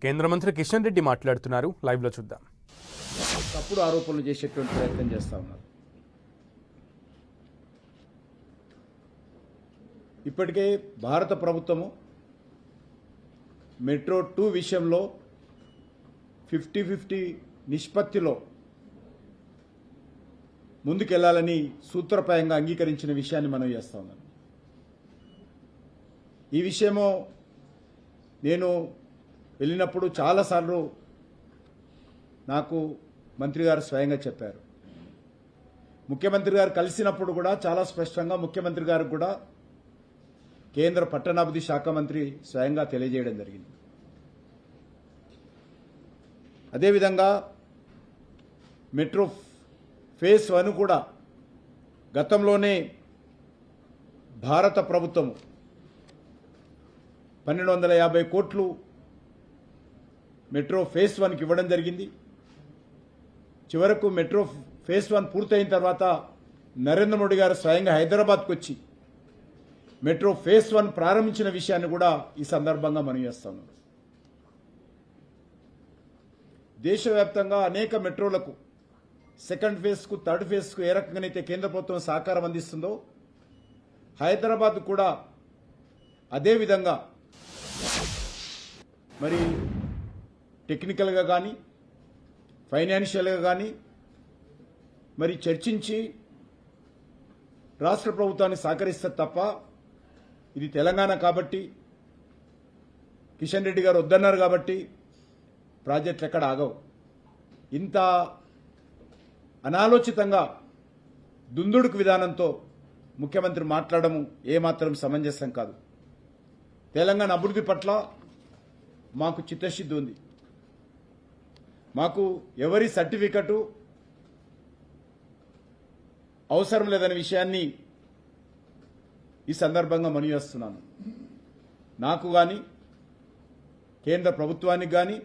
కేంద్ర మంత్రి కిషన్ రెడ్డి మాట్లాడుతున్నారు. లైవ్ లో చూద్దాం. తప్పుడు ఆరోపణలు చేసేటువంటి ప్రయత్నం చేస్తా ఉన్నారు. ఇప్పటికే భారత ప్రభుత్వము మెట్రో 2 విషయంలో 50-50 నిష్పత్తిలో ముందుకెళ్లాలని సూత్రప్రాయంగా అంగీకరించిన విషయాన్ని మనం చేస్తా ఉన్నాం. ఈ విషయమో నేను వెళ్ళినప్పుడు చాలాసార్లు నాకు మంత్రి గారు స్వయంగా చెప్పారు. ముఖ్యమంత్రి గారు కలిసినప్పుడు కూడా చాలా స్పష్టంగా ముఖ్యమంత్రి గారికి కూడా కేంద్ర పట్టణాభివృద్ధి శాఖ మంత్రి స్వయంగా తెలియజేయడం జరిగింది. అదేవిధంగా మెట్రో ఫేజ్ 1 కూడా గతంలోనే భారత ప్రభుత్వం 1250 కోట్లు మెట్రో ఫేజ్ 1కి ఇవ్వడం జరిగింది. చివరకు మెట్రో ఫేజ్ 1 పూర్తయిన తర్వాత నరేంద్ర మోడీ గారు స్వయంగా హైదరాబాద్కు వచ్చి మెట్రో ఫేజ్ 1 ప్రారంభించిన విషయాన్ని కూడా ఈ సందర్భంగా మనం చేస్తాం. దేశవ్యాప్తంగా అనేక మెట్రోలకు సెకండ్ ఫేజ్కు థర్డ్ ఫేజ్కు ఏ రకంగానైతే కేంద్ర ప్రభుత్వం సహకారం అందిస్తుందో హైదరాబాద్ కూడా అదేవిధంగా మరి టెక్నికల్గా కానీ ఫైనాన్షియల్గా కానీ మరి చర్చించి రాష్ట్ర ప్రభుత్వాన్ని సహకరిస్తారు తప్ప ఇది తెలంగాణ కాబట్టి కిషన్ రెడ్డి గారు వద్దన్నారు కాబట్టి ప్రాజెక్టులు ఎక్కడ ఆగవు. ఇంత అనాలోచితంగా దుందుడుకు విధానంతో ముఖ్యమంత్రి మాట్లాడము ఏమాత్రం సమంజసం కాదు. తెలంగాణ అభివృద్ధి పట్ల మాకు చిత్తశుద్ధి ఉంది. మాకు ఎవరి సర్టిఫికెటు అవసరం లేదనే విషయాన్ని ఈ సందర్భంగా మనవి చేస్తున్నాను. నాకు కానీ కేంద్ర ప్రభుత్వానికి కానీ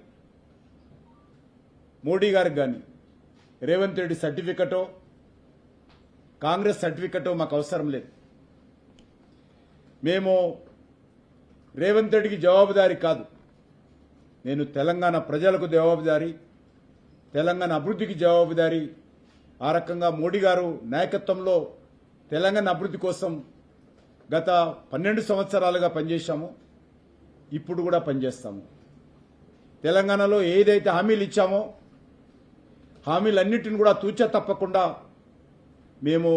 మోడీ గారికి కానీ రేవంత్ రెడ్డి సర్టిఫికెటో కాంగ్రెస్ సర్టిఫికెటో మాకు అవసరం లేదు. మేము రేవంత్ రెడ్డికి జవాబుదారీ కాదు, నేను తెలంగాణ ప్రజలకు జవాబుదారీ, తెలంగాణ అభివృద్ధికి జవాబుదారీ. ఆ రకంగా మోడీ గారు నాయకత్వంలో తెలంగాణ అభివృద్ధి కోసం గత 12 సంవత్సరాలుగా పనిచేశాము, ఇప్పుడు కూడా పనిచేస్తాము. తెలంగాణలో ఏదైతే హామీలు ఇచ్చామో హామీలన్నింటిని కూడా తూచా తప్పకుండా మేము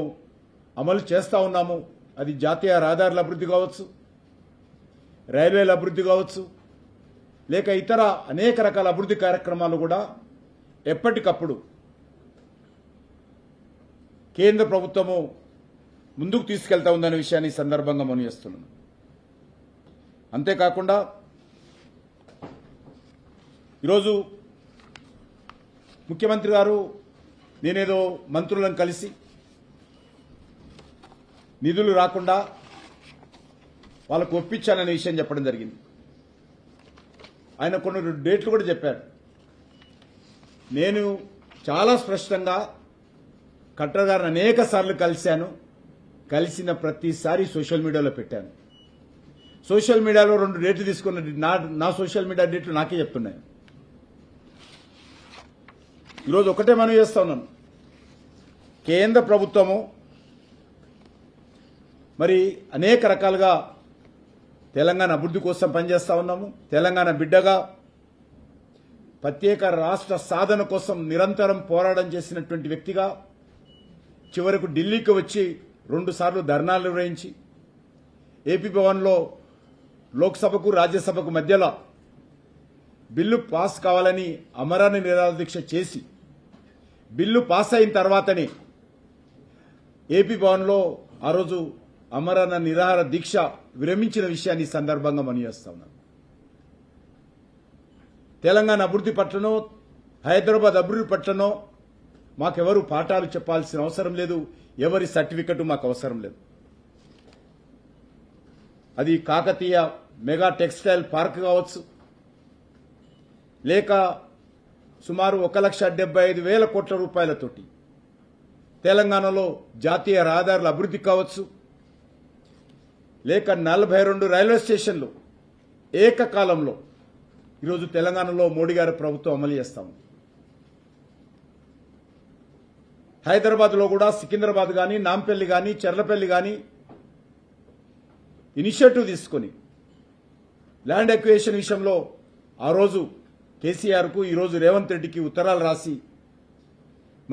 అమలు చేస్తూ ఉన్నాము. అది జాతీయ రహదారుల అభివృద్ధి కావచ్చు, రైల్వేల అభివృద్ధి కావచ్చు, లేక ఇతర అనేక రకాల అభివృద్ధి కార్యక్రమాలు కూడా ఎప్పటికప్పుడు కేంద్ర ప్రభుత్వము ముందుకు తీసుకెళ్తా ఉందనే విషయాన్ని సందర్భంగా మనం చేస్తున్నాం. అంతేకాకుండా ఈరోజు ముఖ్యమంత్రి గారు నేనేదో మంత్రులను కలిసి నిధులు రాకుండా వాళ్ళకు ఒప్పించాననే విషయం చెప్పడం జరిగింది. ఆయన కొన్ని డేట్లు కూడా చెప్పారు. నేను చాలా స్పష్టంగా కలెక్టర్ గారిని అనేక సార్లు కలిశాను. కలిసిన ప్రతిసారి సోషల్ మీడియాలో పెట్టాను. సోషల్ మీడియాలో 2 డేట్లు తీసుకున్న నా సోషల్ మీడియా డేట్లు నాకే చెప్తున్నాయి. ఈరోజు ఒకటే మనం చేస్తా ఉన్నాను. కేంద్ర ప్రభుత్వము మరి అనేక రకాలుగా తెలంగాణ అభివృద్ధి కోసం పనిచేస్తా ఉన్నాము. తెలంగాణ బిడ్డగా ప్రత్యేక రాష్ట్ర సాధన కోసం నిరంతరం పోరాటం చేసినటువంటి వ్యక్తిగా చివరకు ఢిల్లీకి వచ్చి 2 సార్లు ధర్నాలు నిర్వహించి ఏపీ భవన్లో లోక్సభకు రాజ్యసభకు మధ్యలో బిల్లు పాస్ కావాలని అమరణ నిరాహార దీక్ష చేసి బిల్లు పాస్ అయిన తర్వాతనే ఏపీ భవన్లో ఆ రోజు అమరణ నిరాహార దీక్ష విరమించిన విషయాన్ని ఈ సందర్భంగా మనం చేస్తా ఉన్నాం. తెలంగాణ అభివృద్ధి పట్లనో హైదరాబాద్ అభివృద్ధి పట్లనో మాకెవరు పాఠాలు చెప్పాల్సిన అవసరం లేదు, ఎవరి సర్టిఫికెట్ మాకు అవసరం లేదు. అది కాకతీయ మెగా టెక్స్టైల్ పార్క్ కావచ్చు, లేక సుమారు 1,75,000 కోట్ల రూపాయలతోటి తెలంగాణలో జాతీయ రహదారుల అభివృద్ధి కావచ్చు, లేక 42 రైల్వే స్టేషన్లు ఏకకాలంలో ఈరోజు తెలంగాణలో మోడీ గారి ప్రభుత్వం అమలు చేస్తాం. హైదరాబాద్లో కూడా సికింద్రాబాద్ కానీ, నాంపల్లి కానీ, చెర్లపల్లి కానీ ఇనిషియేటివ్ తీసుకొని ల్యాండ్ ఎక్విజిషన్ విషయంలో ఆ రోజు కేసీఆర్కు ఈరోజు రేవంత్ రెడ్డికి ఉత్తరాలు రాసి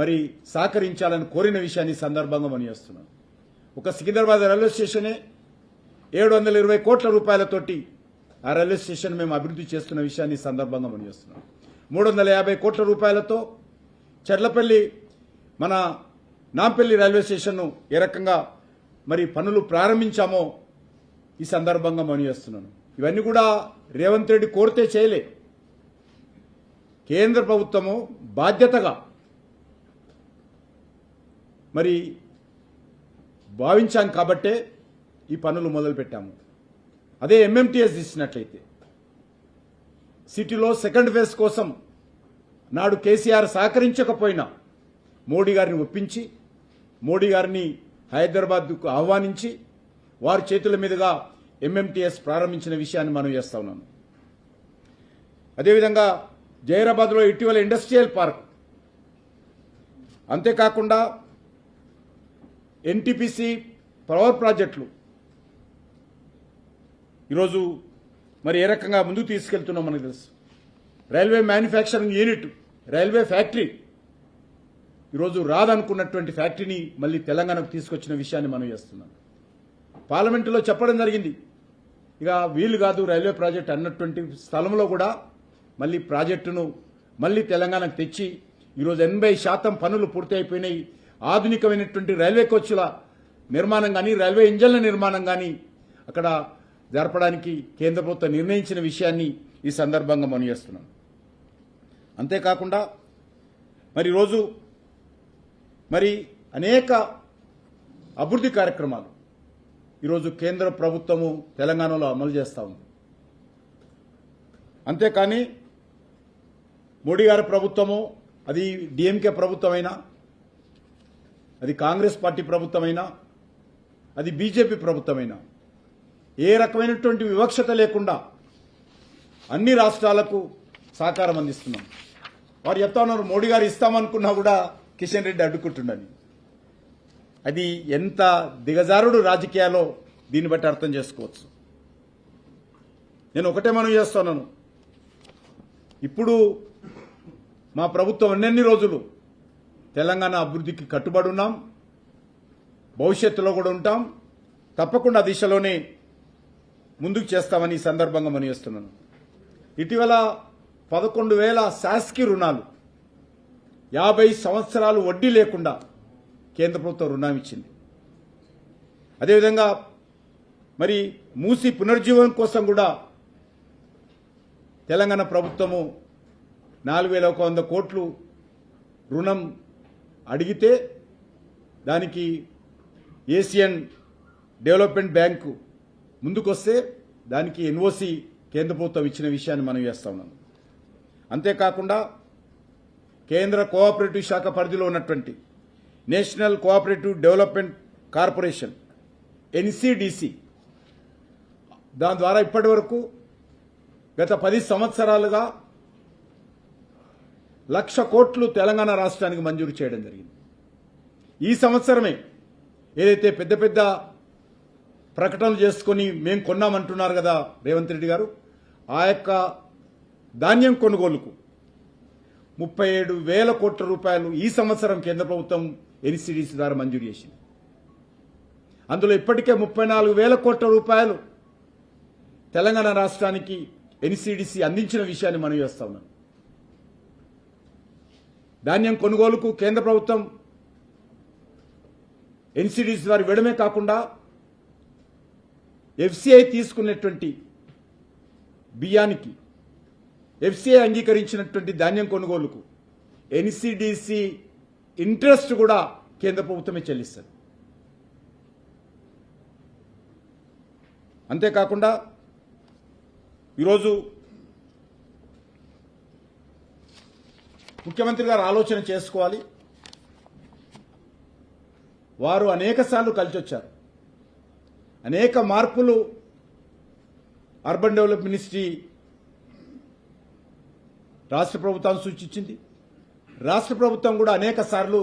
మరి సహకరించాలని కోరిన విషయాన్ని సందర్భంగా మనయేస్తున్నాను. ఒక సికింద్రాబాద్ రైల్వే స్టేషనే 720 కోట్ల రూపాయలతోటి ఆ రైల్వే స్టేషన్ మేము అభివృద్ధి చేస్తున్న విషయాన్ని సందర్భంగా మనయేస్తున్నాం. 350 కోట్ల రూపాయలతో చెర్లపల్లి మన నాంపల్లి రైల్వే స్టేషన్ను ఏ రకంగా మరి పనులు ప్రారంభించామో ఈ సందర్భంగా మనయేస్తున్నాను. ఇవన్నీ కూడా రేవంత్ రెడ్డి కోరితే చేయలే. కేంద్ర ప్రభుత్వము బాధ్యతగా మరి భావించాం కాబట్టే ఈ పనులు మొదలుపెట్టాము. అదే ఎంఎంటీఎస్ ఇచ్చినట్లయితే సిటీలో సెకండ్ ఫేజ్ కోసం నాడు కేసీఆర్ సహకరించకపోయినా మోడీ గారిని ఒప్పించి మోడీ గారిని హైదరాబాద్కు ఆహ్వానించి వారి చేతుల మీదుగా ఎంఎంటీఎస్ ప్రారంభించిన విషయాన్ని మనం చేస్తా ఉన్నాను. అదేవిధంగా జైరాబాద్లో ఇటీవల ఇండస్ట్రియల్ పార్క్, అంతేకాకుండా ఎన్టీపీసీ పవర్ ప్రాజెక్టులు ఈరోజు మరి ఏ రకంగా ముందుకు తీసుకెళ్తున్నాం మనకు తెలుసు. Railway manufacturing unit, railway factory ఈరోజు రాదనుకున్నటువంటి ఫ్యాక్టరీని మళ్ళీ తెలంగాణకు తీసుకొచ్చిన విషయాన్ని మనం చేస్తున్నాం. పార్లమెంటులో చెప్పడం జరిగింది, ఇక వీలు కాదు రైల్వే ప్రాజెక్ట్ అన్నటువంటి స్థలంలో కూడా మళ్ళీ ప్రాజెక్టును మళ్ళీ తెలంగాణకు తెచ్చి ఈరోజు 80% పనులు పూర్తి అయిపోయినాయి. ఆధునికమైనటువంటి రైల్వే కోచ్ల నిర్మాణం కానీ, రైల్వే ఇంజన్ల నిర్మాణం కానీ అక్కడ జరపడానికి కేంద్ర ప్రభుత్వం నిర్ణయించిన విషయాన్ని ఈ సందర్భంగా మనం చేస్తున్నాం. అంతేకాకుండా మరి ఈరోజు మరి అనేక అభివృద్ధి కార్యక్రమాలు ఈరోజు కేంద్ర ప్రభుత్వము తెలంగాణలో అమలు చేస్తూ ఉంది. అంతేకాని మోడీ గారి ప్రభుత్వము, అది డిఎంకే ప్రభుత్వమైనా, అది కాంగ్రెస్ పార్టీ ప్రభుత్వమైనా, అది బీజేపీ ప్రభుత్వమైనా ఏ రకమైనటువంటి వివక్షత లేకుండా అన్ని రాష్ట్రాలకు సహకారం అందిస్తున్నాం. వారు చెప్తా ఉన్నారు మోడీ గారు ఇస్తామనుకున్నా కూడా కిషన్ రెడ్డి అడ్డుకుంటుండని. అది ఎంత దిగజారుడు రాజకీయాలో దీన్ని బట్టి అర్థం చేసుకోవచ్చు. నేను ఒకటే మనం చేస్తున్నాను, ఇప్పుడు మా ప్రభుత్వం అన్ని రోజులు తెలంగాణ అభివృద్ధికి కట్టుబడి ఉన్నాం, భవిష్యత్తులో కూడా ఉంటాం, తప్పకుండా దిశలోనే ముందుకు చేస్తామని ఈ సందర్భంగా మనం చేస్తున్నాను. ఇటీవల 11,000 శాసకీయ రుణాలు 50 సంవత్సరాలు వడ్డీ లేకుండా కేంద్ర ప్రభుత్వం రుణం ఇచ్చింది. అదేవిధంగా మరి మూసి పునర్జీవనం కోసం కూడా తెలంగాణ ప్రభుత్వము 4,100 కోట్లు రుణం అడిగితే దానికి ఏషియన్ డెవలప్మెంట్ బ్యాంకు ముందుకొస్తే దానికి ఎన్ఓసి కేంద్ర ప్రభుత్వం ఇచ్చిన విషయాన్ని మనం చేస్తా ఉన్నాం. అంతేకాకుండా కేంద్ర కోఆపరేటివ్ శాఖ పరిధిలో ఉన్నటువంటి national cooperative development corporation NCDC, దాని ద్వారా ఇప్పటి వరకు గత 10 సంవత్సరాలుగా 1,00,000 కోట్లు తెలంగాణ రాష్ట్రానికి మంజూరు చేయడం జరిగింది. ఈ సంవత్సరమే ఏదైతే పెద్ద పెద్ద ప్రకటనలు చేసుకుని మేము కొన్నామంటున్నారు కదా రేవంత్ రెడ్డి గారు, ఆ యొక్క ధాన్యం కొనుగోలుకు 37,000 కోట్ల రూపాయలు ఈ సంవత్సరం కేంద్ర ప్రభుత్వం ఎన్సీడీసీ ద్వారా మంజూరు చేసింది. అందులో ఇప్పటికే 34,000 కోట్ల రూపాయలు తెలంగాణ రాష్ట్రానికి ఎన్సీడీసీ అందించిన విషయాన్ని మనం చేస్తా ఉన్నాం. ధాన్యం కొనుగోలుకు కేంద్ర ప్రభుత్వం ఎన్సీడీసీ ద్వారా ఇవ్వడమే కాకుండా ఎఫ్సీఐ తీసుకున్నటువంటి బియ్యానికి ఎఫ్సీఐ అంగీకరించినటువంటి ధాన్యం కొనుగోలుకు ఎన్సీడీసీ ఇంట్రెస్ట్ కూడా కేంద్ర ప్రభుత్వమే చెల్లిస్తుంది. అంతేకాకుండా ఈరోజు ముఖ్యమంత్రి గారు ఆలోచన చేసుకోవాలి. వారు అనేకసార్లు కలిసి వచ్చారు, అనేక మార్పులు అర్బన్ డెవలప్ మినిస్ట్రీ రాష్ట్ర ప్రభుత్వం సూచించింది. రాష్ట్ర ప్రభుత్వం కూడా అనేక సార్లు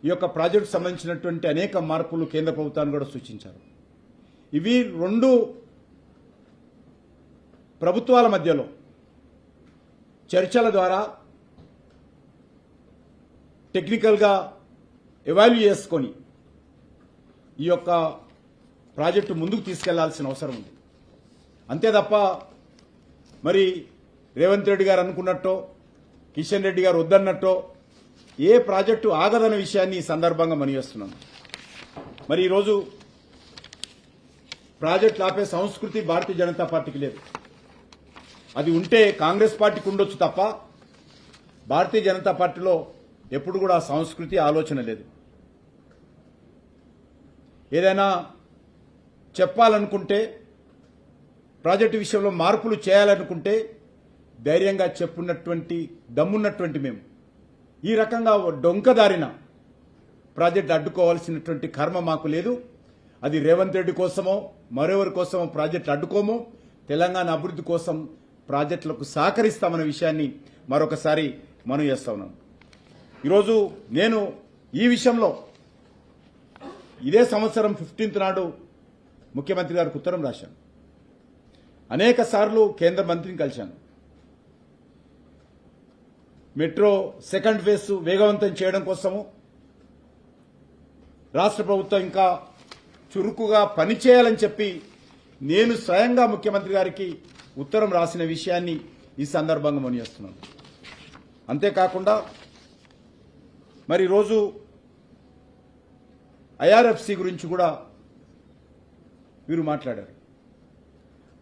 ఈ యొక్క ప్రాజెక్టు సంబంధించినటువంటి అనేక మార్పులు కేంద్ర ప్రభుత్వాన్ని కూడా సూచించారు. ఇవి రెండు ప్రభుత్వాల మధ్యలో చర్చల ద్వారా టెక్నికల్గా ఎవాల్యూ చేసుకొని ఈ యొక్క ప్రాజెక్టు ముందుకు తీసుకెళ్లాల్సిన అవసరం ఉంది. అంతే తప్ప మరి రేవంత్ రెడ్డి గారు అనుకున్నట్టో కిషన్ రెడ్డి గారు వద్దన్నట్టో ఏ ప్రాజెక్టు ఆగదన్న విషయాన్ని ఈ సందర్భంగా మనవిస్తున్నాను. మరి ఈరోజు ప్రాజెక్టులు ఆపే సంస్కృతి భారతీయ జనతా పార్టీకి లేదు. అది ఉంటే కాంగ్రెస్ పార్టీకి ఉండొచ్చు తప్ప భారతీయ జనతా పార్టీలో ఎప్పుడు కూడా ఆ సంస్కృతి ఆలోచన లేదు. ఏదైనా చెప్పాలనుకుంటే ప్రాజెక్టు విషయంలో మార్పులు చేయాలనుకుంటే ధైర్యంగా చెప్పున్నటువంటి దమ్మున్నటువంటి మేము ఈ రకంగా డొంకదారిన ప్రాజెక్టు అడ్డుకోవాల్సినటువంటి కర్మ మాకు లేదు. అది రేవంత్ రెడ్డి కోసమో మరెవరి కోసమో ప్రాజెక్టు అడ్డుకోమో తెలంగాణ అభివృద్ధి కోసం ప్రాజెక్టులకు సహకరిస్తామన్న విషయాన్ని మరొకసారి మనం చేస్తా ఉన్నాం. ఈరోజు నేను ఈ విషయంలో ఇదే సంవత్సరం 15th నాడు ముఖ్యమంత్రి గారికి ఉత్తరం రాశాను. అనేక సార్లు కేంద్ర మంత్రిని కలిశాను. మెట్రో సెకండ్ ఫేజ్ వేగవంతం చేయడం కోసము రాష్ట్ర ప్రభుత్వం ఇంకా చురుకుగా పనిచేయాలని చెప్పి నేను స్వయంగా ముఖ్యమంత్రి గారికి ఉత్తరం రాసిన విషయాన్ని ఈ సందర్భంగా మనవిస్తున్నాను. అంతేకాకుండా మరి రోజు ఐఆర్ఎఫ్సి గురించి కూడా వీరు మాట్లాడారు.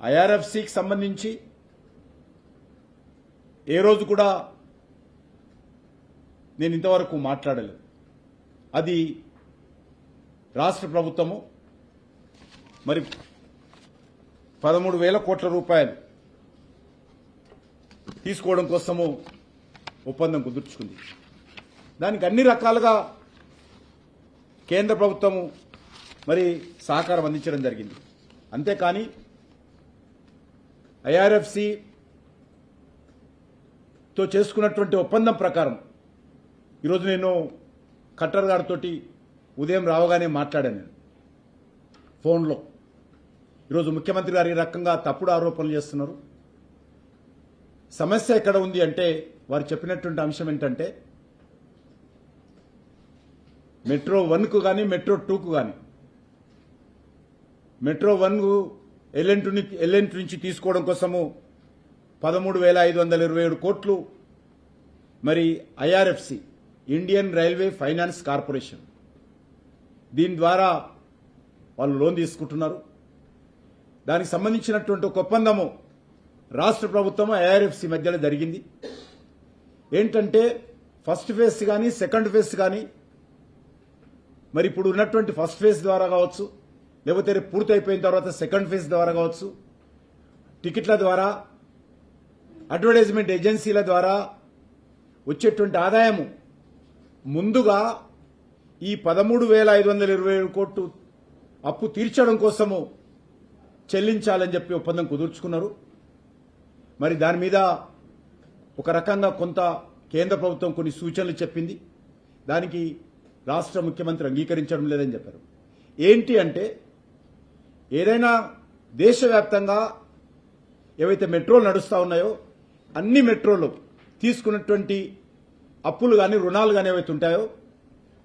ఐఆర్ఎఫ్సికి సంబంధించి ఏ రోజు కూడా నేను ఇంతవరకు మాట్లాడలేదు. అది రాష్ట్ర ప్రభుత్వము మరి 13,000 కోట్ల రూపాయలు తీసుకోవడం కోసము ఒప్పందం కుదుర్చుకుంది. దానికి అన్ని రకాలుగా కేంద్ర ప్రభుత్వము మరి సహకారం అందించడం జరిగింది. అంతేకాని ఐఆర్ఎఫ్సితో చేసుకున్నటువంటి ఒప్పందం ప్రకారం ఈరోజు నేను ఖట్టర్ గారితో ఉదయం రావగానే మాట్లాడాను నేను ఫోన్లో. ఈరోజు ముఖ్యమంత్రి గారు ఈ రకంగా తప్పుడు ఆరోపణలు చేస్తున్నారు. సమస్య ఎక్కడ ఉంది అంటే వారు చెప్పినటువంటి అంశం ఏంటంటే మెట్రో 1కు కానీ మెట్రో 2కు కానీ మెట్రో 1 ఎల్ఎన్ నుంచి తీసుకోవడం కోసము 13,527 కోట్లు మరి IRFC Indian railway finance corporation దీని ద్వారా వాళ్ళు లోన్ తీసుకుంటున్నారు. దానికి సంబంధించినటువంటి ఒక ఒప్పందము రాష్ట్ర ప్రభుత్వము ఐఆర్ఎఫ్సి మధ్యలో జరిగింది. ఏంటంటే ఫస్ట్ ఫేజ్ కానీ సెకండ్ ఫేజ్ కానీ మరి ఇప్పుడు ఉన్నటువంటి ఫస్ట్ ఫేజ్ ద్వారా కావచ్చు, లేకపోతే పూర్తయిపోయిన తర్వాత సెకండ్ ఫేజ్ ద్వారా కావచ్చు, టికెట్ల ద్వారా అడ్వర్టైజ్మెంట్ ఏజెన్సీల ద్వారా వచ్చేటువంటి ఆదాయము ముందుగా ఈ 13,527 కోట్లు అప్పు తీర్చడం కోసము చెల్లించాలని చెప్పి ఒప్పందం కుదుర్చుకున్నారు. మరి దాని మీద ఒక రకంగా కొంత కేంద్ర ప్రభుత్వం కొన్ని సూచనలు చెప్పింది. దానికి రాష్ట్ర ముఖ్యమంత్రి అంగీకరించడం లేదని చెప్పారు. ఏంటి అంటే ఏదైనా దేశవ్యాప్తంగా ఏవైతే మెట్రోలు నడుస్తూ ఉన్నాయో అన్ని మెట్రోలు తీసుకున్నటువంటి అప్పులు కానీ రుణాలు కానీ ఏవైతే ఉంటాయో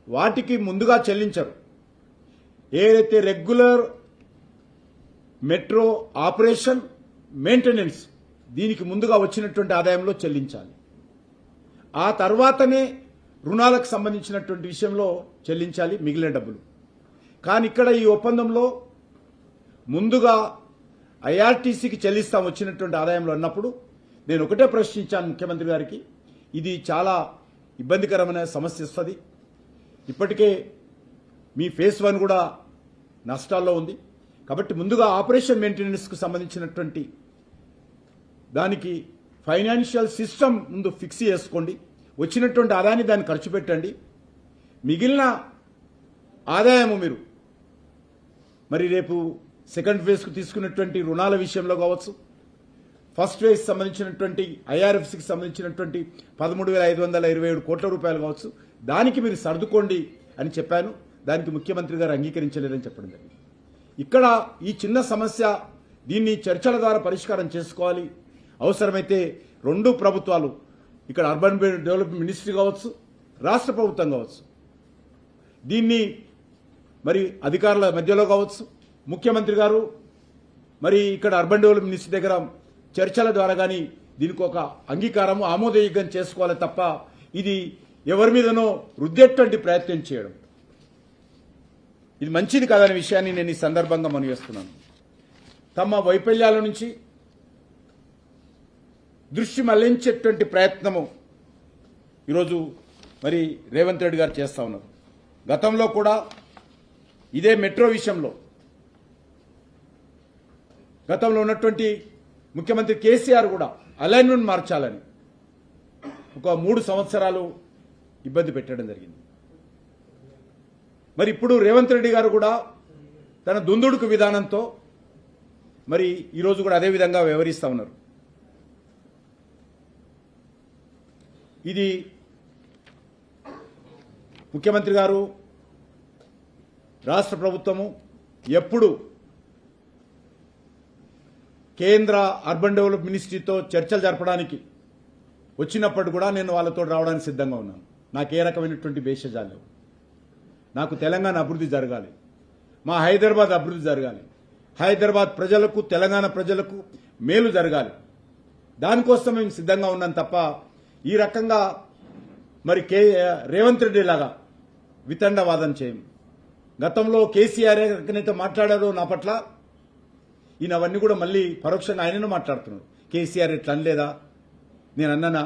వాటికి ముందుగా చెల్లించరు. ఏదైతే రెగ్యులర్ మెట్రో ఆపరేషన్ మెయింటెనెన్స్ దీనికి ముందుగా వచ్చినటువంటి ఆదాయంలో చెల్లించాలి. ఆ తర్వాతనే రుణాలకు సంబంధించినటువంటి విషయంలో చెల్లించాలి మిగిలిన డబ్బులు. కానీ ఇక్కడ ఈ ఒప్పందంలో ముందుగా ఐఆర్టీసీకి చెల్లిస్తాం వచ్చినటువంటి ఆదాయంలో అన్నప్పుడు నేను ఒకటే ప్రశ్నించాను ముఖ్యమంత్రి గారికి, ఇది చాలా ఇబ్బందికరమైన సమస్య వస్తుంది. ఇప్పటికే మీ ఫేజ్ 1 కూడా నష్టాల్లో ఉంది. కాబట్టి ముందుగా ఆపరేషన్ మెయింటెనెన్స్కు సంబంధించినటువంటి దానికి ఫైనాన్షియల్ సిస్టమ్ ముందు ఫిక్స్ చేసుకోండి, వచ్చినటువంటి ఆదాయాన్ని దాన్ని ఖర్చు పెట్టండి, మిగిలిన ఆదాయము మీరు మరి రేపు సెకండ్ ఫేజ్కు తీసుకున్నటువంటి రుణాల విషయంలో కావచ్చు, ఫస్ట్ ఫేజ్ సంబంధించినటువంటి ఐఆర్ఎఫ్సికి సంబంధించినటువంటి 13,527 కోట్ల రూపాయలు కావచ్చు, దానికి మీరు సర్దుకోండి అని చెప్పాను. దానికి ముఖ్యమంత్రి గారు అంగీకరించలేదని చెప్పడం జరిగింది. ఇక్కడ ఈ చిన్న సమస్య, దీన్ని చర్చల ద్వారా పరిష్కారం చేసుకోవాలి. అవసరమైతే రెండు ప్రభుత్వాలు, ఇక్కడ అర్బన్ డెవలప్మెంట్ మినిస్ట్రీ కావచ్చు, రాష్ట్ర ప్రభుత్వం కావచ్చు, దీన్ని మరి అధికారుల మధ్యలో కావచ్చు, ముఖ్యమంత్రి గారు మరి ఇక్కడ అర్బన్ డెవలప్మెంట్ మినిస్ట్రీ దగ్గర చర్చల ద్వారా కానీ దీనికి ఒక అంగీకారం ఆమోదయోగ్యం చేసుకోవాలి తప్ప ఇది ఎవరి మీదనో రుద్దేటువంటి ప్రయత్నం చేయడం ఇది మంచిది కాదనే విషయాన్ని నేను ఈ సందర్భంగా మనవి చేస్తున్నాను. తమ వైఫల్యాల నుంచి దృష్టి మళ్లించేటువంటి ప్రయత్నము ఈరోజు మరి రేవంత్ రెడ్డి గారు చేస్తా ఉన్నారు. గతంలో కూడా ఇదే మెట్రో విషయంలో గతంలో ఉన్నటువంటి ముఖ్యమంత్రి కేసీఆర్ కూడా అలైన్మెంట్ మార్చాలని ఒక 3 సంవత్సరాలు ఇబ్బంది పెట్టడం జరిగింది. మరి ఇప్పుడు రేవంత్ రెడ్డి గారు కూడా తన దుందుడుకు విధానంతో మరి ఈరోజు కూడా అదే విధంగా వ్యవహరిస్తా ఉన్నారు. ఇది ముఖ్యమంత్రి గారు, రాష్ట్ర ప్రభుత్వము ఎప్పుడు కేంద్ర అర్బన్ డెవలప్మెంట్ మినిస్ట్రీతో చర్చలు జరపడానికి వచ్చినప్పుడు కూడా నేను వాళ్ళతో రావడానికి సిద్ధంగా ఉన్నాను. నాకు ఏ రకమైనటువంటి భేషజాలు లేవు. నాకు తెలంగాణ అభివృద్ధి జరగాలి, మా హైదరాబాద్ అభివృద్ధి జరగాలి, హైదరాబాద్ ప్రజలకు తెలంగాణ ప్రజలకు మేలు జరగాలి. దానికోసం మేము సిద్ధంగా ఉన్నాం తప్ప ఈ రకంగా మరి రేవంత్ రెడ్డి లాగా వితండవాదం చేయం. గతంలో కేసీఆర్ ఎక్కడైతే మాట్లాడారో నా పట్ల, ఈయన అవన్నీ కూడా మళ్ళీ పరోక్షంగా ఆయనను మాట్లాడుతున్నాడు. కేసీఆర్ ఇట్లా అనలేదా, నేను అన్నానా?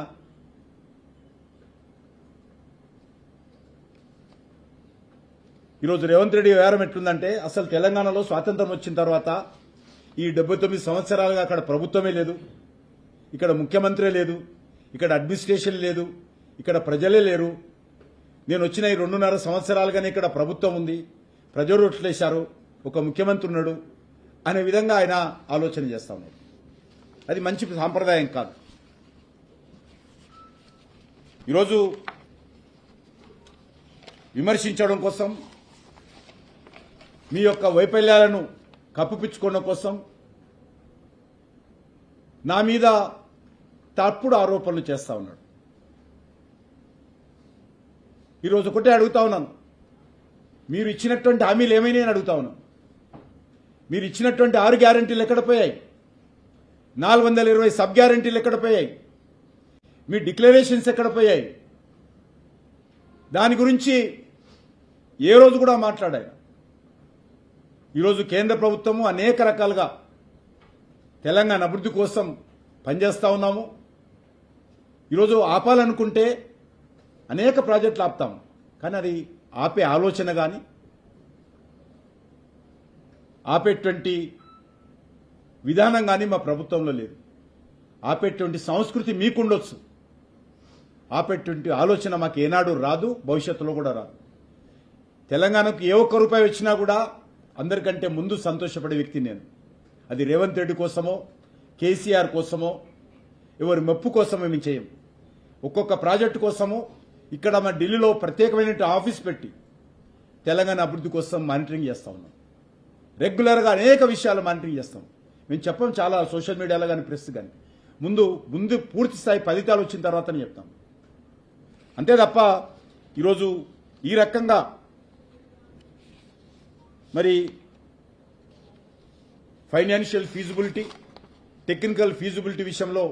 ఈరోజు రేవంత్ రెడ్డి వ్యవహారం ఎట్లుందంటే, అసలు తెలంగాణలో స్వాతంత్రం వచ్చిన తర్వాత ఈ 79 సంవత్సరాలుగా అక్కడ ప్రభుత్వమే లేదు, ఇక్కడ ముఖ్యమంత్రి లేదు, ఇక్కడ అడ్మినిస్ట్రేషన్ లేదు, ఇక్కడ ప్రజలే లేరు. నేను వచ్చిన ఈ 2.5 సంవత్సరాలుగానే ఇక్కడ ప్రభుత్వం ఉంది, ప్రజలు ఓట్లేశారు, ఒక ముఖ్యమంత్రి ఉన్నాడు అనే విధంగా ఆయన ఆలోచన చేస్తా ఉన్నారు. అది మంచి సాంప్రదాయం కాదు. ఈరోజు విమర్శించడం కోసం, మీ యొక్క వైఫల్యాలను కప్పిపుచ్చుకోవడం కోసం నా మీద తప్పుడు ఆరోపణలు చేస్తా ఉన్నాడు. ఈరోజు ఒకటే అడుగుతా ఉన్నాను, మీరు ఇచ్చినటువంటి హామీలు ఏమైనా అడుగుతా ఉన్నాను. మీరు ఇచ్చినటువంటి 6 గ్యారంటీలు ఎక్కడ పోయాయి? 420 సబ్ గ్యారంటీలు ఎక్కడ పోయాయి? మీ డిక్లరేషన్స్ ఎక్కడ పోయాయి? దాని గురించి ఏ రోజు కూడా మాట్లాడారు. ఈరోజు కేంద్ర ప్రభుత్వము అనేక రకాలుగా తెలంగాణ అభివృద్ధి కోసం పనిచేస్తా ఉన్నాము. ఈరోజు ఆపాలనుకుంటే అనేక ప్రాజెక్టులు ఆపుతాం, కానీ అది ఆపే ఆలోచన కానీ ఆపేటువంటి విధానం కానీ మా ప్రభుత్వంలో లేదు. ఆపేటువంటి సంస్కృతి మీకుండొచ్చు, ఆపేటువంటి ఆలోచన మాకు ఏనాడు రాదు, భవిష్యత్తులో కూడా రాదు. తెలంగాణకు ఏ ఒక్క రూపాయి వచ్చినా కూడా అందరికంటే ముందు సంతోషపడే వ్యక్తి నేను. అది రేవంత్ రెడ్డి కోసమో కేసీఆర్ కోసమో ఎవరి మెప్పు కోసమో మేము చేయం. ఒక్కొక్క ప్రాజెక్టు కోసము ఇక్కడ మా ఢిల్లీలో ప్రత్యేకమైన ఆఫీస్ పెట్టి తెలంగాణ అభివృద్ధి కోసం మానిటరింగ్ చేస్తా ఉన్నాం. రెగ్యులర్గా అనేక విషయాలు మానిటరింగ్ చేస్తాం. మేము చెప్పం చాలా సోషల్ మీడియాలో కానీ ప్రెస్ కానీ, ముందు పూర్తి స్థాయి ఫలితాలు వచ్చిన తర్వాతనే చెప్తాం. అంతే తప్ప ఈరోజు ఈ రకంగా మరి ఫైనాన్షియల్ ఫీజిబిలిటీ, టెక్నికల్ ఫీజిబిలిటీ విషయంలో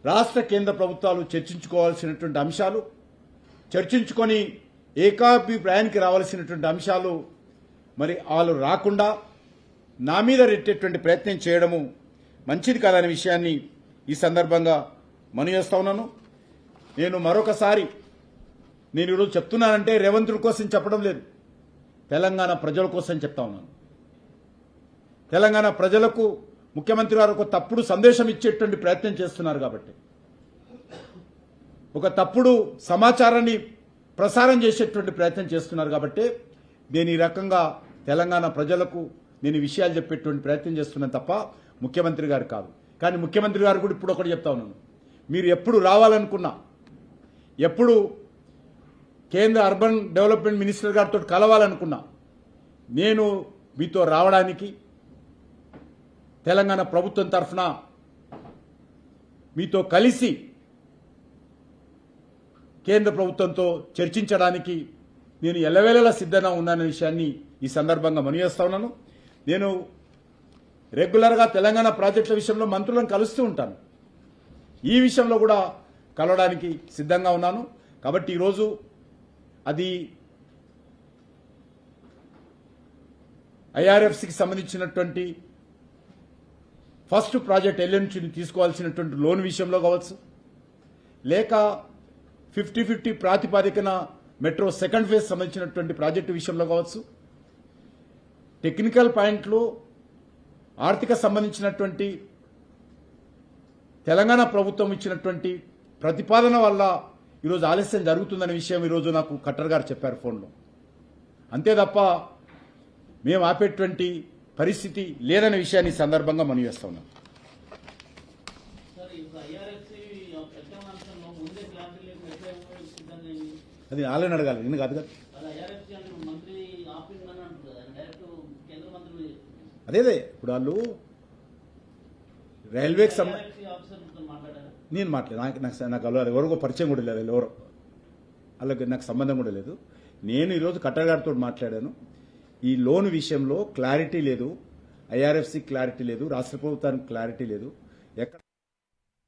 రాష్ట్ర కేంద్ర ప్రభుత్వాలు చర్చించుకోవాల్సినటువంటి అంశాలు, చర్చించుకొని ఏకాభిప్రాయానికి రావాల్సినటువంటి అంశాలు మరి వాళ్ళు రాకుండా నా మీద రెట్టేటువంటి ప్రయత్నం చేయడము మంచిది కాదనే విషయాన్ని ఈ సందర్భంగా మనవి చేస్తా ఉన్నాను. నేను మరొకసారి నేను ఈరోజు చెప్తున్నానంటే రేవంత్ రెడ్డి కోసం చెప్పడం లేదు, తెలంగాణ ప్రజల కోసం చెప్తా ఉన్నాను. తెలంగాణ ప్రజలకు ముఖ్యమంత్రి గారు ఒక తప్పుడు సందేశం ఇచ్చేటువంటి ప్రయత్నం చేస్తున్నారు కాబట్టి, ఒక తప్పుడు సమాచారాన్ని ప్రసారం చేసేటువంటి ప్రయత్నం చేస్తున్నారు కాబట్టి నేను ఈ రకంగా తెలంగాణ ప్రజలకు నేను ఈ విషయాలు చెప్పేటువంటి ప్రయత్నం చేస్తున్నాను తప్ప ముఖ్యమంత్రి గారు కాదు. కానీ ముఖ్యమంత్రి గారు కూడా ఇప్పుడు ఒకటి చెప్తా ఉన్నాను, మీరు ఎప్పుడు రావాలనుకున్నా, ఎప్పుడు కేంద్ర అర్బన్ డెవలప్మెంట్ మినిస్టర్ గారితో కలవాలనుకున్నా నేను మీతో రావడానికి తెలంగాణ ప్రభుత్వం తరఫున మీతో కలిసి కేంద్ర ప్రభుత్వంతో చర్చించడానికి నేను ఎల్లవేళలా సిద్ధంగా ఉన్నాననే విషయాన్ని ఈ సందర్భంగా మనవిచేస్తా ఉన్నాను. నేను రెగ్యులర్గా తెలంగాణ ప్రాజెక్టుల విషయంలో మంత్రులను కలుస్తూ ఉంటాను. ఈ విషయంలో కూడా కలవడానికి సిద్ధంగా ఉన్నాను. కాబట్టి ఈరోజు అది ఐఆర్ఎఫ్సికి సంబంధించినటువంటి ఫస్ట్ ప్రాజెక్ట్ ఎల్ఎన్టీని తీసుకోవాల్సినటువంటి లోన్ విషయంలో కావచ్చు, లేక 50-50 ప్రాతిపాదికన మెట్రో సెకండ్ ఫేజ్ సంబంధించినటువంటి ప్రాజెక్టు విషయంలో కావచ్చు, టెక్నికల్ పాయింట్లు ఆర్థిక సంబంధించినటువంటి తెలంగాణ ప్రభుత్వం ఇచ్చినటువంటి ప్రతిపాదన వల్ల ఈరోజు ఆలస్యం జరుగుతుందనే విషయం ఈరోజు నాకు ఖట్టర్ గారు చెప్పారు ఫోన్లో. అంతే తప్ప మేము ఆపేటువంటి పరిస్థితి లేదనే విషయాన్ని ఈ సందర్భంగా మనవి చేస్తా ఉన్నాం. అది వాళ్ళని అడగాలి, నేను కాదు కదా. అదేదే ఇప్పుడు వాళ్ళు రైల్వేకి నేను మాట్లాడు నాకు ఎవరికో పరిచయం కూడా లేదు, ఎవరో వాళ్ళకి నాకు సంబంధం కూడా లేదు. నేను ఈరోజు ఖట్టర్ గారితో మాట్లాడాను. ఈ లోన్ విషయంలో క్లారిటీ లేదు, ఐఆర్ఎఫ్సి క్లారిటీ లేదు, రాష్ట్ర ప్రభుత్వానికి క్లారిటీ లేదు. ఎక్కడ